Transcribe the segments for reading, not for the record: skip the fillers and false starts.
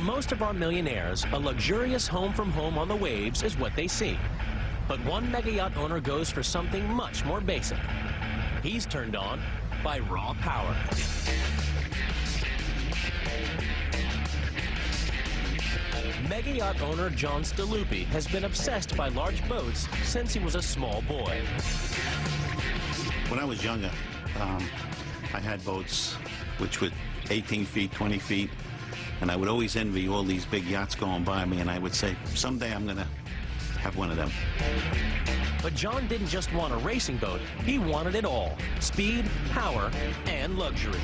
For most of our millionaires, a luxurious home from home on the waves is what they seek. But one mega yacht owner goes for something much more basic. He's turned on by raw power. Mega yacht owner John Staluppi has been obsessed by large boats since he was a small boy. When I was younger, I had boats which were 18 feet, 20 feet, and I would always envy all these big yachts going by me, and I would say, someday I'm going to have one of them. But John didn't just want a racing boat, he wanted it all: speed, power, and luxury.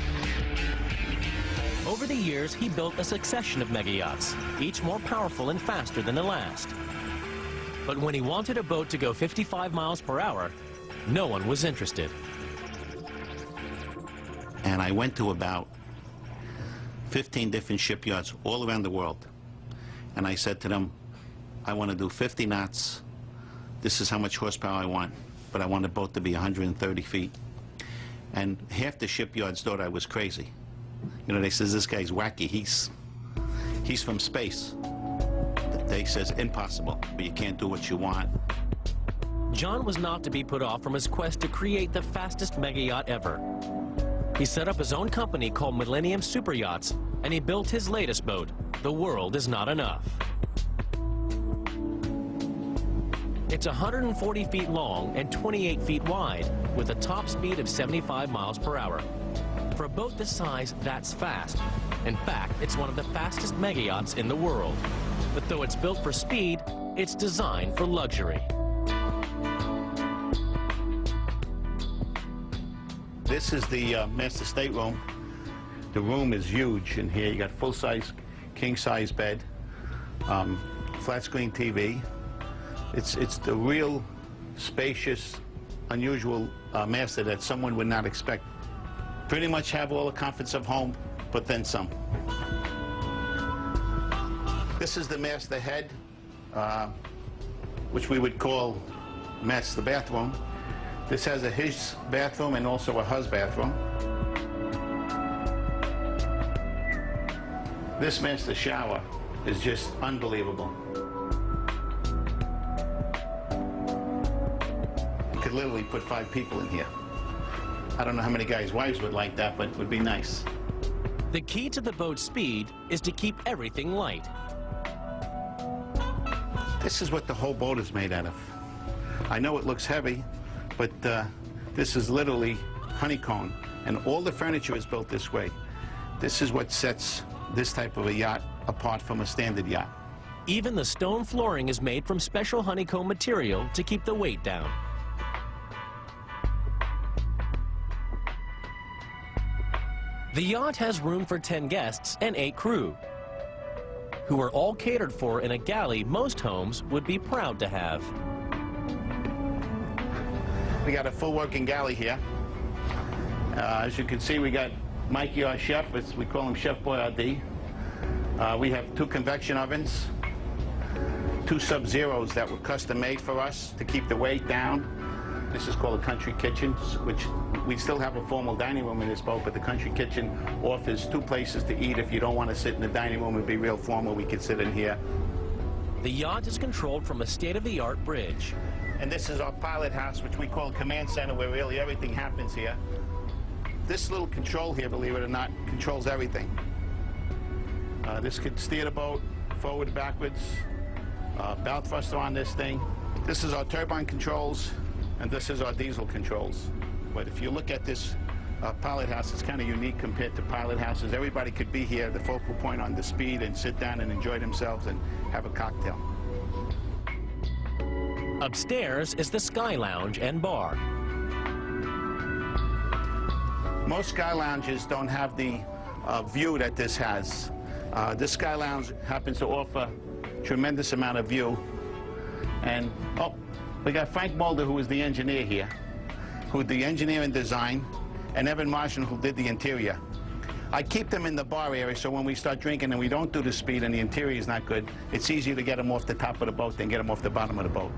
Over the years, he built a succession of mega yachts, each more powerful and faster than the last. But when he wanted a boat to go 55 miles per hour, no one was interested. And I went to about 15 different shipyards all around the world. And I said to them, I want to do 50 knots. This is how much horsepower I want, but I want the boat to be 130 feet. And half the shipyards thought I was crazy. You know, they says, this guy's wacky, he's from space. They says, impossible, but you can't do what you want. John was not to be put off from his quest to create the fastest mega yacht ever. He set up his own company called Millennium Super Yachts, and he built his latest boat, The World Is Not Enough. It's 140 feet long and 28 feet wide, with a top speed of 75 miles per hour. For a boat this size, that's fast. In fact, it's one of the fastest mega yachts in the world. But though it's built for speed, it's designed for luxury. This is the master stateroom. The room is huge in here. You got full-size, king-size bed, flat-screen TV. It's the real spacious, unusual master that someone would not expect. Pretty much have all the comforts of home, but then some. This is the master head, which we would call master bathroom. This has a his bathroom and also a hus bathroom. This master shower is just unbelievable. You could literally put 5 people in here. I don't know how many guys' wives would like that, but it would be nice. The key to the boat's speed is to keep everything light. This is what the whole boat is made out of. I know it looks heavy, but this is literally honeycomb, and all the furniture is built this way. This is what sets this type of a yacht apart from a standard yacht. Even the stone flooring is made from special honeycomb material to keep the weight down. The yacht has room for 10 guests and 8 crew, who are all catered for in a galley most homes would be proud to have. We got a full working galley here. As you can see, we got Mikey, our chef. We call him Chef Boyardee. We have 2 convection ovens, 2 Sub-Zeros that were custom made for us to keep the weight down. This is called a country kitchen, which we still have a formal dining room in this boat, but the country kitchen offers 2 places to eat. If you don't want to sit in the dining room and be real formal, we can sit in here. The yacht is controlled from a state-of-the-art bridge. And this is our pilot house, which we call command center, where really everything happens here. This little control here, believe it or not, controls everything. This could steer the boat forward, backwards, bow thruster on this thing. This is our turbine controls, and this is our diesel controls. But if you look at this pilot house, it's kind of unique compared to pilot houses. Everybody could be here, the focal point on the speed, and sit down and enjoy themselves and have a cocktail. Upstairs is the Sky Lounge and bar. Most Sky Lounges don't have the view that this has. This Sky Lounge happens to offer tremendous amount of view. And, oh, we got Frank Mulder, who is the engineer here, who did the engineering design, and Evan Martian, who did the interior. I keep them in the bar area, so when we start drinking and we don't do the speed and the interior is not good, it's easier to get them off the top of the boat than get them off the bottom of the boat.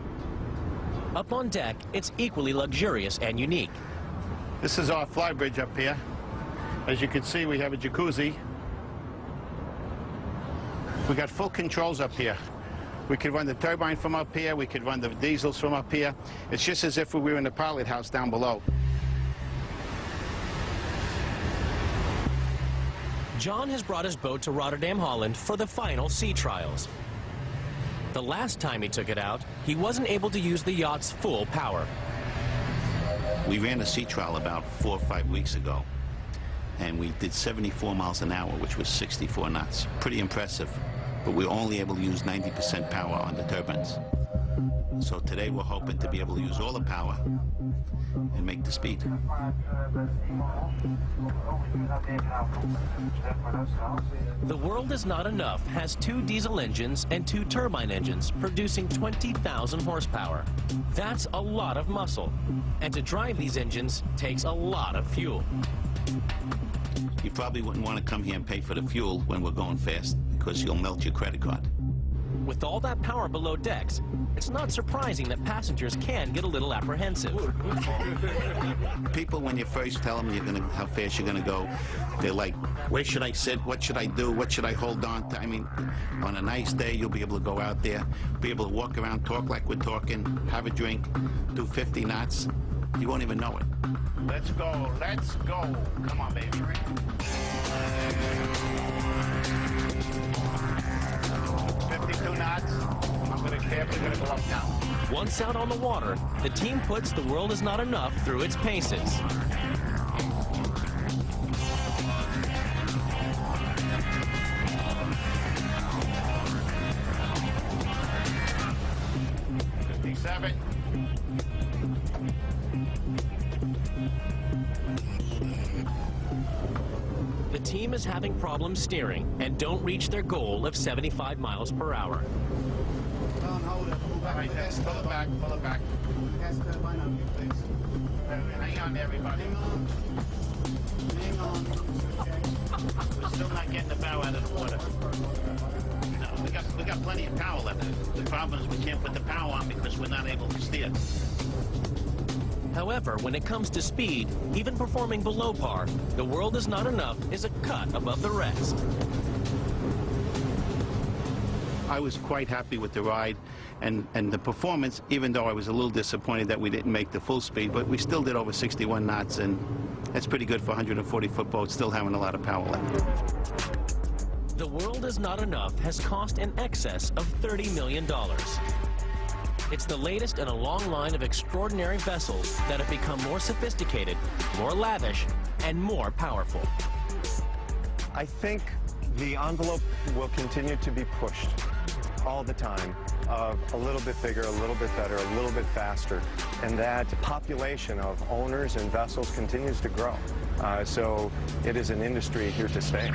Up on deck, it's equally luxurious and unique. This is our fly bridge up here. As you can see, we have a jacuzzi. We got full controls up here. We could run the turbine from up here. We could run the diesels from up here. It's just as if we were in the pilot house down below. John has brought his boat to Rotterdam, Holland for the final sea trials. The last time he took it out, he wasn't able to use the yacht's full power. We ran a sea trial about 4 or 5 weeks ago, and we did 74 miles an hour, which was 64 knots. Pretty impressive, but we were only able to use 90% power on the turbines. So today we're hoping to be able to use all the power and make the speed. The World Is Not Enough has 2 diesel engines and 2 turbine engines producing 20,000 horsepower. That's a lot of muscle, and to drive these engines takes a lot of fuel. You probably wouldn't want to come here and pay for the fuel when we're going fast, because you'll melt your credit card. With all that power below decks, it's not surprising that passengers can get a little apprehensive. People, when you first tell them how fast you're gonna go, they're like, where should I sit? What should I do? What should I hold on to? I mean, on a nice day, you'll be able to go out there, be able to walk around, talk like we're talking, have a drink, do 50 knots. You won't even know it. Let's go, let's go. Come on, baby. 52 knots. I'm going to go up now. Once out on the water, the team puts The World Is Not Enough through its paces. The team is having problems steering and don't reach their goal of 75 miles per hour. Pull it back, pull it back. Hang on, everybody. Hang on. We're still not getting the bow out of the water. No, we got plenty of power left. The problem is we can't put the power on because we're not able to steer. However, when it comes to speed, even performing below par, The World Is Not Enough is a cut above the rest. I was quite happy with the ride and the performance, even though I was a little disappointed that we didn't make the full speed, but we still did over 61 knots, and that's pretty good for a 140-foot boat, still having a lot of power left. The World Is Not Enough has cost in excess of $30 million. It's the latest in a long line of extraordinary vessels that have become more sophisticated, more lavish, and more powerful. I think the envelope will continue to be pushed all the time of a little bit bigger, a little bit better, a little bit faster, and that population of owners and vessels continues to grow. So it is an industry here to stay.